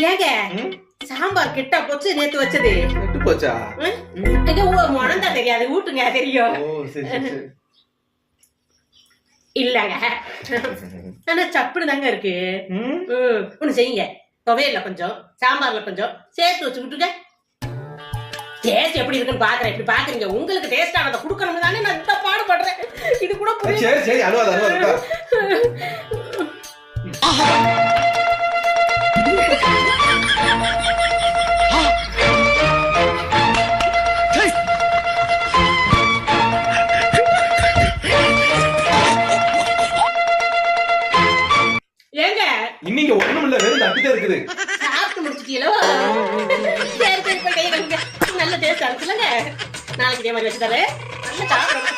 ஏங்க சாம்பார் கிட்ட போச்சு நேத்து வச்சது விட்டு போச்சா? மணந்தா தெரியாது ஊட்டுங்க தெரியும். இல்லங்க ஆனா சப்புனு தாங்க இருக்கு. ஒண்ணு செய்யுங்க, துவையல்ல கொஞ்சம் சாம்பார்ல கொஞ்சம் சேர்த்து வச்சு விட்டுங்க. டேஸ்ட் எப்படி இருக்குன்னு பாக்குறேன். இப்படி பாக்குறீங்க, உங்களுக்கு டேஸ்ட் ஆனதை குடுக்கணும் தானே நான் இந்த பாடுபடுறேன். இது கூட சரி சரி அழுவாத அழுவாத. ஏங்க இன்னைக்கு ஒண்ணும் இல்ல, வெறும் தட்டிட்டே இருக்குது. சாப்பிட்டு முடிச்சிட்டீங்களோ? சரி சரி இப்ப கை கழுவுங்க. நல்ல டேஸ்ட் இருக்குல்லங்க. நாளைக்கு இதே மாதிரி வச்சு தரேன். நல்ல சாப்பிடுங்க.